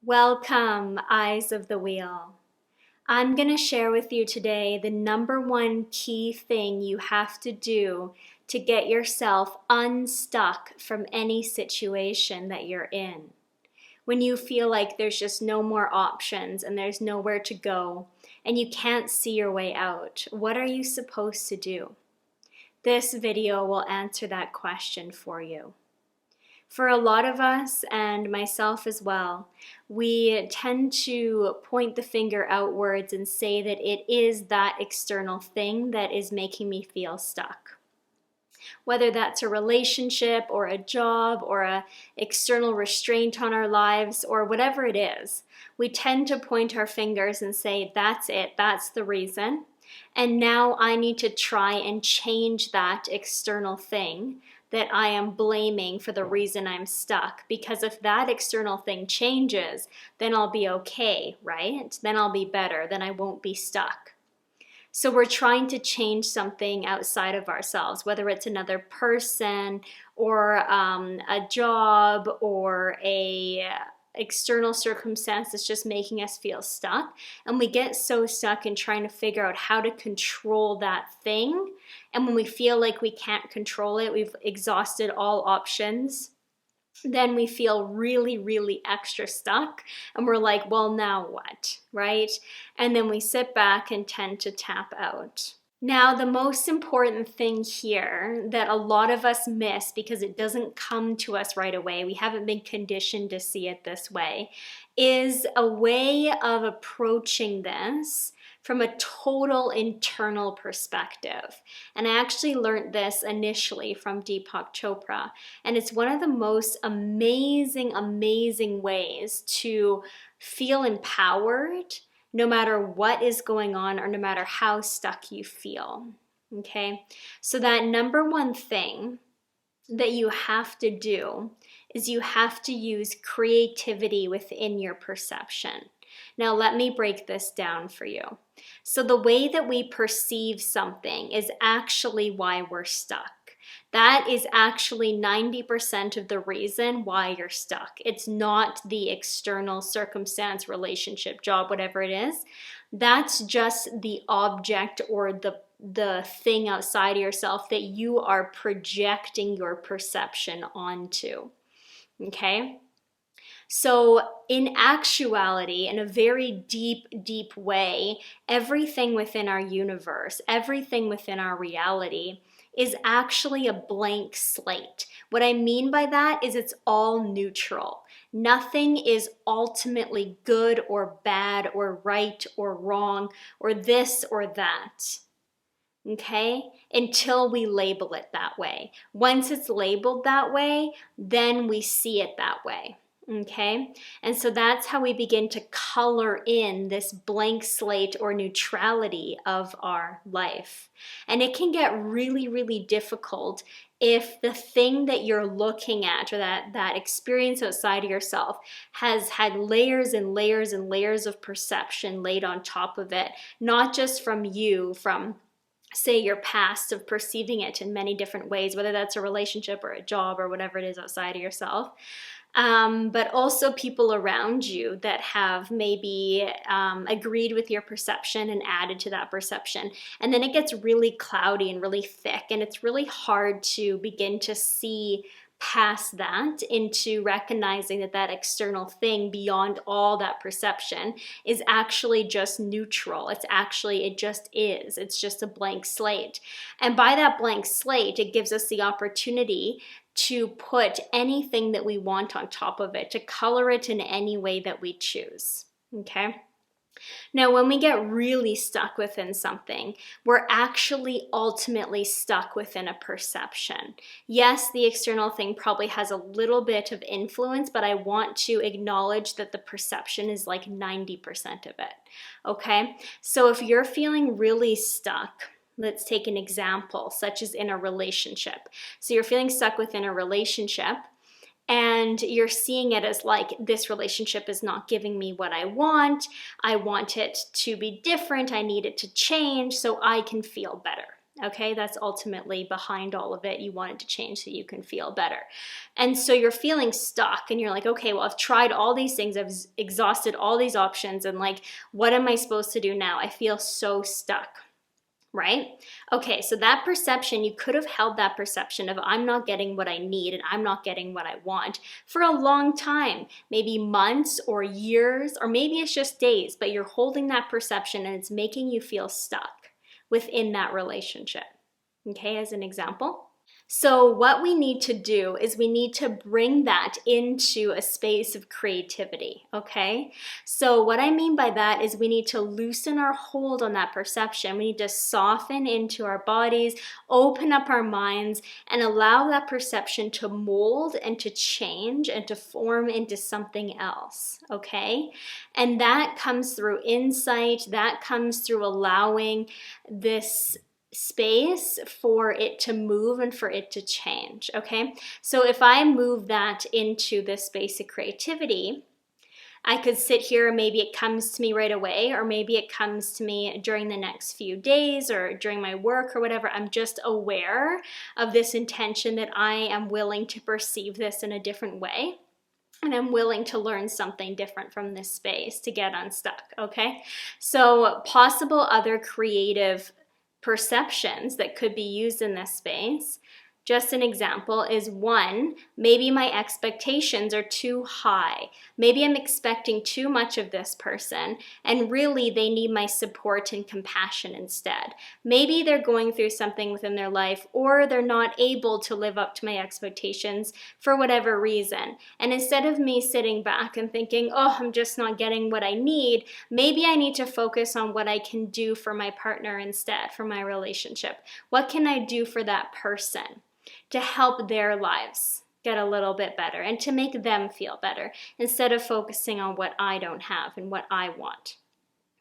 Welcome, Eyes of the Wheel. I'm going to share with you today the number one key thing you have to do to get yourself unstuck from any situation that you're in. When you feel like there's just no more options and there's nowhere to go and you can't see your way out, what are you supposed to do? This video will answer that question for you. For a lot of us, and myself as well, we tend to point the finger outwards and say that it is that external thing that is making me feel stuck. Whether that's a relationship or a job or an external restraint on our lives or whatever it is, we tend to point our fingers and say, that's it, that's the reason. And now I need to try and change that external thing that I am blaming for the reason I'm stuck. Because if that external thing changes, then I'll be okay, right? Then I'll be better, then I won't be stuck. So we're trying to change something outside of ourselves, whether it's another person or a job or a external circumstance that's just making us feel stuck. And we get so stuck in trying to figure out how to control that thing. And when we feel like we can't control it, we've exhausted all options, then we feel really, really extra stuck. And we're like, well, now what, right? And then we sit back and tend to tap out. Now, the most important thing here that a lot of us miss because it doesn't come to us right away, we haven't been conditioned to see it this way, is a way of approaching this from a total internal perspective. And I actually learned this initially from Deepak Chopra. And it's one of the most amazing, amazing ways to feel empowered no matter what is going on or no matter how stuck you feel. Okay? So that number one thing that you have to do is you have to use creativity within your perception. Now, let me break this down for you. So the way that we perceive something is actually why we're stuck. That is actually 90% of the reason why you're stuck. It's not the external circumstance, relationship, job, whatever it is. That's just the object or the thing outside of yourself that you are projecting your perception onto. Okay? So in actuality, in a very deep, deep way, everything within our universe, everything within our reality is actually a blank slate. What I mean by that is it's all neutral. Nothing is ultimately good or bad or right or wrong or this or that. Okay? Until we label it that way. Once it's labeled that way, then we see it that way. Okay? And so that's how we begin to color in this blank slate or neutrality of our life. And it can get really, really difficult if the thing that you're looking at or that experience outside of yourself has had layers and layers and layers of perception laid on top of it, not just from you, from say your past of perceiving it in many different ways, whether that's a relationship or a job or whatever it is outside of yourself. But also people around you that have maybe agreed with your perception and added to that perception. And then it gets really cloudy and really thick, and it's really hard to begin to see past that into recognizing that that external thing beyond all that perception is actually just neutral. It just is. It's just a blank slate. And by that blank slate, it gives us the opportunity to put anything that we want on top of it, to color it in any way that we choose. Okay? Now, when we get really stuck within something, we're actually ultimately stuck within a perception. Yes, the external thing probably has a little bit of influence, but I want to acknowledge that the perception is like 90% of it. Okay? So if you're feeling really stuck, let's take an example, such as in a relationship. So you're feeling stuck within a relationship, and you're seeing it as like, this relationship is not giving me what I want. I want it to be different. I need it to change so I can feel better. Okay, that's ultimately behind all of it. You want it to change so you can feel better. And so you're feeling stuck and you're like, okay, well, I've tried all these things, I've exhausted all these options, and like, what am I supposed to do now? I feel so stuck. Right? Okay, so that perception, you could have held that perception of I'm not getting what I need and I'm not getting what I want for a long time, maybe months or years, or maybe it's just days, but you're holding that perception and it's making you feel stuck within that relationship. Okay, as an example. So, what we need to do is we need to bring that into a space of creativity, okay? So, what I mean by that is we need to loosen our hold on that perception. We need to soften into our bodies, open up our minds, and allow that perception to mold and to change and to form into something else, okay? And that comes through insight, that comes through allowing this space for it to move and for it to change, okay? So if I move that into this space of creativity, I could sit here and maybe it comes to me right away, or maybe it comes to me during the next few days or during my work or whatever. I'm just aware of this intention that I am willing to perceive this in a different way. And I'm willing to learn something different from this space to get unstuck, okay? So possible other creative perceptions that could be used in this space. Just an example is one, maybe my expectations are too high. Maybe I'm expecting too much of this person and really they need my support and compassion instead. Maybe they're going through something within their life or they're not able to live up to my expectations for whatever reason. And instead of me sitting back and thinking, oh, I'm just not getting what I need, maybe I need to focus on what I can do for my partner instead, for my relationship. What can I do for that person to help their lives get a little bit better and to make them feel better instead of focusing on what I don't have and what I want?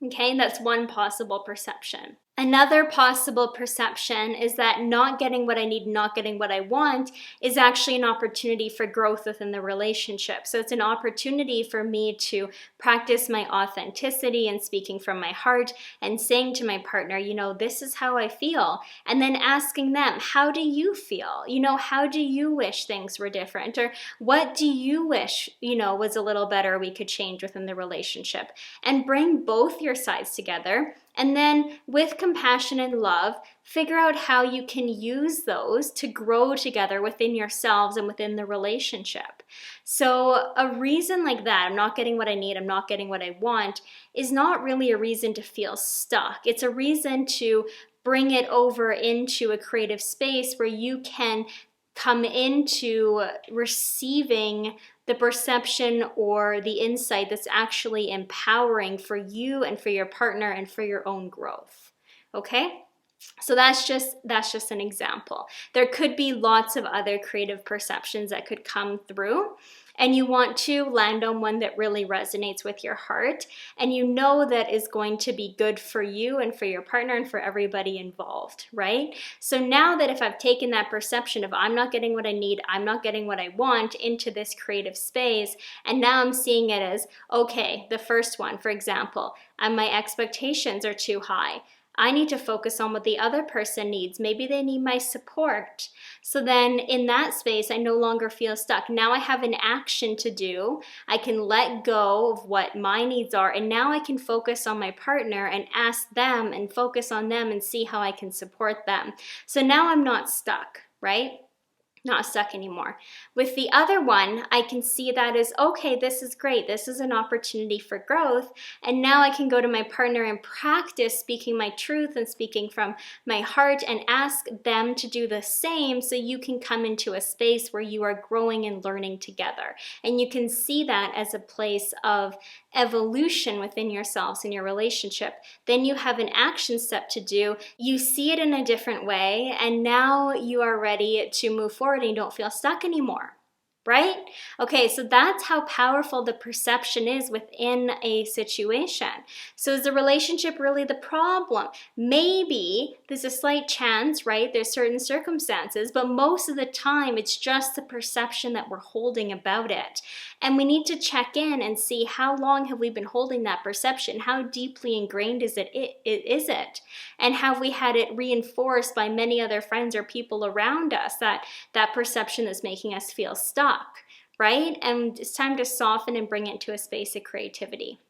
Okay, that's one possible perception. Another possible perception is that not getting what I need, not getting what I want is actually an opportunity for growth within the relationship. So it's an opportunity for me to practice my authenticity and speaking from my heart and saying to my partner, you know, this is how I feel. And then asking them, how do you feel? You know, how do you wish things were different? Or what do you wish, you know, was a little better, we could change within the relationship? And bring both your sides together. And then with compassion and love, figure out how you can use those to grow together within yourselves and within the relationship. So a reason like that, I'm not getting what I need, I'm not getting what I want, is not really a reason to feel stuck. It's a reason to bring it over into a creative space where you can come into receiving the perception or the insight that's actually empowering for you and for your partner and for your own growth. Okay? So that's just an example. There could be lots of other creative perceptions that could come through, and you want to land on one that really resonates with your heart and you know that is going to be good for you and for your partner and for everybody involved, right? So now that if I've taken that perception of I'm not getting what I need, I'm not getting what I want into this creative space, and now I'm seeing it as, okay, the first one, for example, my expectations are too high. I need to focus on what the other person needs. Maybe they need my support. So then in that space, I no longer feel stuck. Now I have an action to do. I can let go of what my needs are. And now I can focus on my partner and ask them and focus on them and see how I can support them. So now I'm not stuck, right? Not stuck anymore. With the other one, I can see that as, okay, this is great. This is an opportunity for growth. And now I can go to my partner and practice speaking my truth and speaking from my heart and ask them to do the same so you can come into a space where you are growing and learning together. And you can see that as a place of evolution within yourselves in your relationship. Then you have an action step to do. You see it in a different way, and now you are ready to move forward and you don't feel stuck anymore. right? Okay, so that's how powerful the perception is within a situation. So is the relationship really the problem? Maybe there's a slight chance, right? There's certain circumstances, but most of the time it's just the perception that we're holding about it. And we need to check in and see how long have we been holding that perception? How deeply ingrained is it? And have we had it reinforced by many other friends or people around us that perception is making us feel stuck, right? And it's time to soften and bring it to a space of creativity.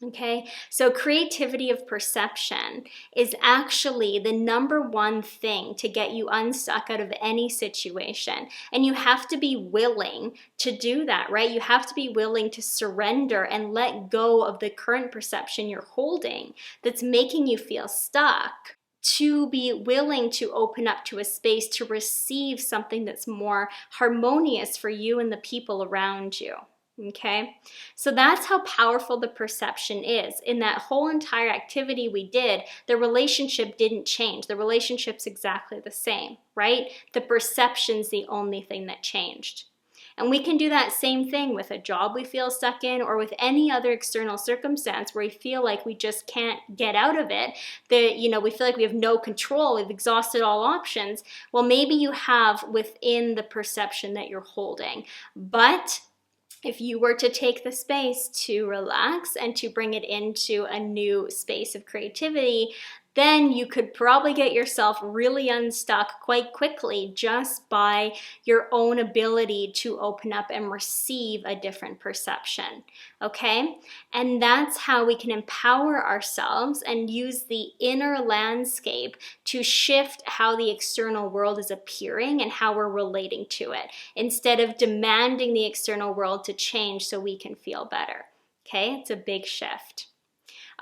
Okay, so creativity of perception is actually the number one thing to get you unstuck out of any situation. And you have to be willing to do that, right? You have to be willing to surrender and let go of the current perception you're holding that's making you feel stuck, to be willing to open up to a space to receive something that's more harmonious for you and the people around you. Okay, so that's how powerful the perception is. In that whole entire activity we did, the relationship didn't change. The relationship's exactly the same, right? The perception's the only thing that changed. And we can do that same thing with a job we feel stuck in, or with any other external circumstance where we feel like we just can't get out of it. We feel like we have no control, we've exhausted all options. Well, maybe you have within the perception that you're holding. But if you were to take the space to relax and to bring it into a new space of creativity, then you could probably get yourself really unstuck quite quickly just by your own ability to open up and receive a different perception, okay? And that's how we can empower ourselves and use the inner landscape to shift how the external world is appearing and how we're relating to it, instead of demanding the external world to change so we can feel better, okay? It's a big shift.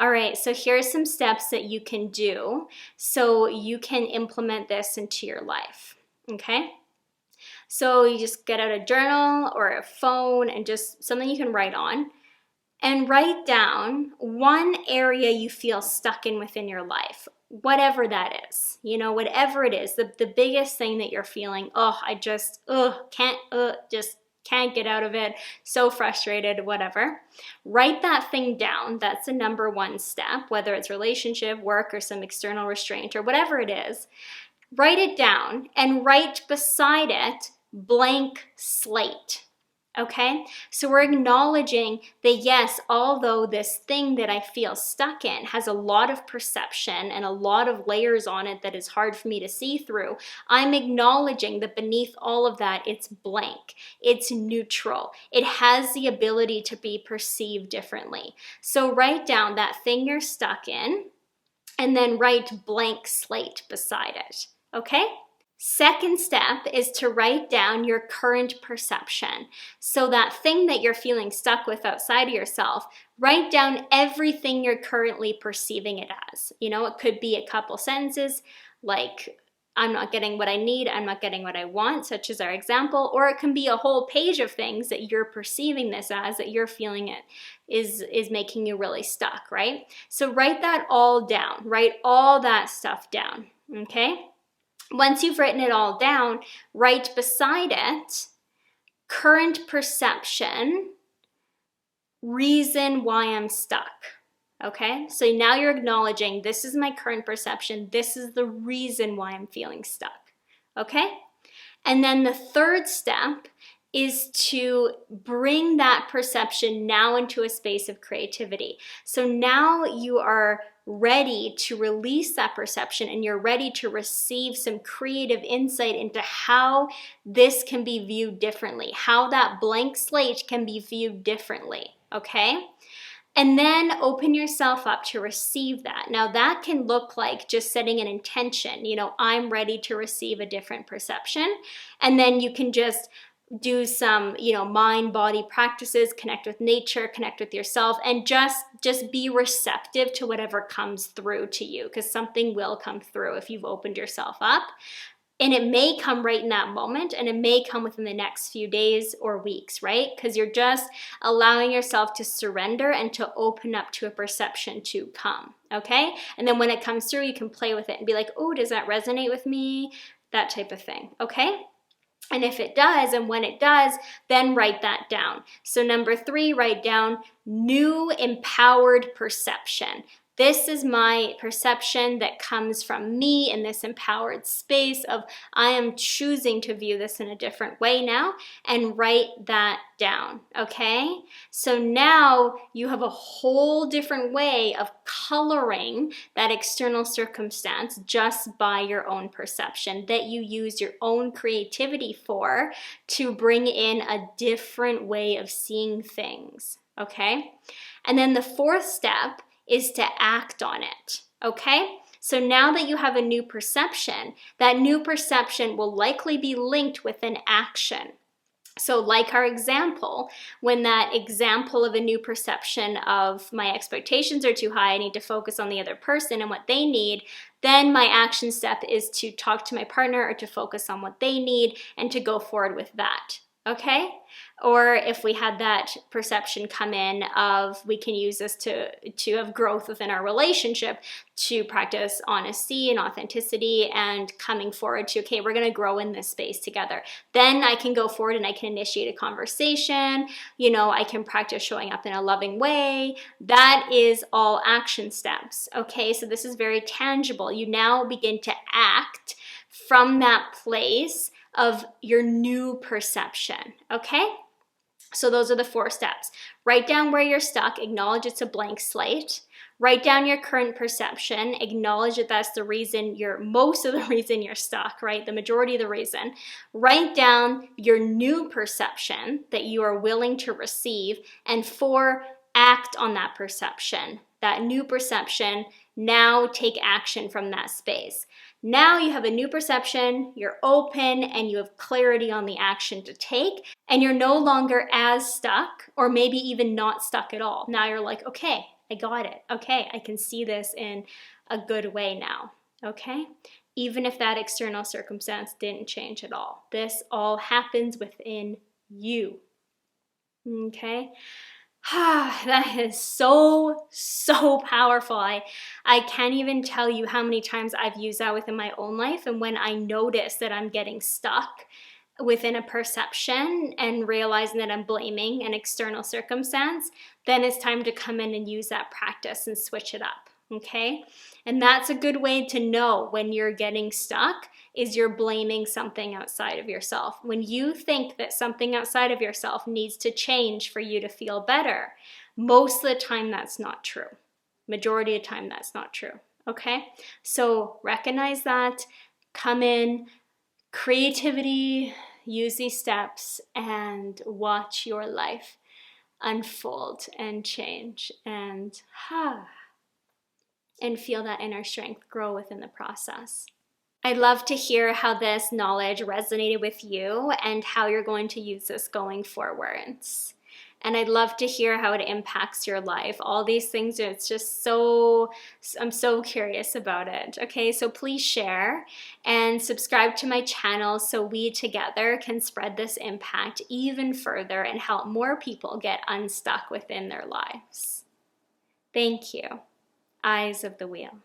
All right, so here are some steps that you can do so you can implement this into your life, okay? So you just get out a journal or a phone and just something you can write on, and write down one area you feel stuck in within your life, whatever that is, whatever it is, the biggest thing that you're feeling, I just can't get out of it, so frustrated, whatever. Write that thing down. That's the number one step, whether it's relationship, work, or some external restraint, or whatever it is. Write it down and write beside it, blank slate. Okay, so we're acknowledging that yes, although this thing that I feel stuck in has a lot of perception and a lot of layers on it that is hard for me to see through, I'm acknowledging that beneath all of that, it's blank, it's neutral, it has the ability to be perceived differently. So write down that thing you're stuck in and then write blank slate beside it, okay? Second step is to write down your current perception. So that thing that you're feeling stuck with outside of yourself, write down everything you're currently perceiving it as. It could be a couple sentences like, I'm not getting what I need, I'm not getting what I want, such as our example, or it can be a whole page of things that you're perceiving this as, that you're feeling it is making you really stuck, right? So write that all down, write all that stuff down, okay? Once you've written it all down, write beside it, current perception, reason why I'm stuck. Okay, so now you're acknowledging this is my current perception, this is the reason why I'm feeling stuck. Okay, and then the third step is to bring that perception now into a space of creativity. So now you are ready to release that perception and you're ready to receive some creative insight into how this can be viewed differently, how that blank slate can be viewed differently, okay? And then open yourself up to receive that. Now that can look like just setting an intention, I'm ready to receive a different perception. And then you can just do some, mind, body practices, connect with nature, connect with yourself, and just be receptive to whatever comes through to you, because something will come through if you've opened yourself up. And it may come right in that moment, and it may come within the next few days or weeks, right? Because you're just allowing yourself to surrender and to open up to a perception to come, okay? And then when it comes through, you can play with it and be like, oh, does that resonate with me? That type of thing, okay? And if it does, and when it does, then write that down. So number 3, write down new empowered perception. This is my perception that comes from me in this empowered space of I am choosing to view this in a different way now, and write that down, okay? So now you have a whole different way of coloring that external circumstance just by your own perception that you use your own creativity for to bring in a different way of seeing things, okay? And then the 4th step is to act on it, okay? So now that you have a new perception, that new perception will likely be linked with an action. So like our example, when that example of a new perception of my expectations are too high, I need to focus on the other person and what they need, then my action step is to talk to my partner or to focus on what they need and to go forward with that. Okay? Or if we had that perception come in of we can use this to have growth within our relationship, to practice honesty and authenticity and coming forward to, okay, we're going to grow in this space together. Then I can go forward and I can initiate a conversation. You know, I can practice showing up in a loving way. That is all action steps. Okay, so this is very tangible. You now begin to act from that place of your new perception, okay? So those are the 4 steps. Write down where you're stuck, acknowledge it's a blank slate. Write down your current perception, acknowledge that that's the reason most of the reason you're stuck, right? The majority of the reason. Write down your new perception that you are willing to receive, and 4, act on that perception. That new perception, now take action from that space. Now you have a new perception, you're open, and you have clarity on the action to take, and you're no longer as stuck, or maybe even not stuck at all. Now you're like, okay, I got it. Okay, I can see this in a good way now, okay? Even if that external circumstance didn't change at all. This all happens within you, okay? That is so powerful. I can't even tell you how many times I've used that within my own life. And when I notice that I'm getting stuck within a perception and realizing that I'm blaming an external circumstance, then it's time to come in and use that practice and switch it up, okay? And that's a good way to know when you're getting stuck, is you're blaming something outside of yourself. When you think that something outside of yourself needs to change for you to feel better, most of the time that's not true. Majority of the time that's not true, okay? So recognize that, come in, creativity, use these steps, and watch your life unfold and change and feel that inner strength grow within the process. I'd love to hear how this knowledge resonated with you and how you're going to use this going forwards. And I'd love to hear how it impacts your life. All these things, it's just I'm so curious about it. Okay, so please share and subscribe to my channel so we together can spread this impact even further and help more people get unstuck within their lives. Thank you. Eyes of the Wheel.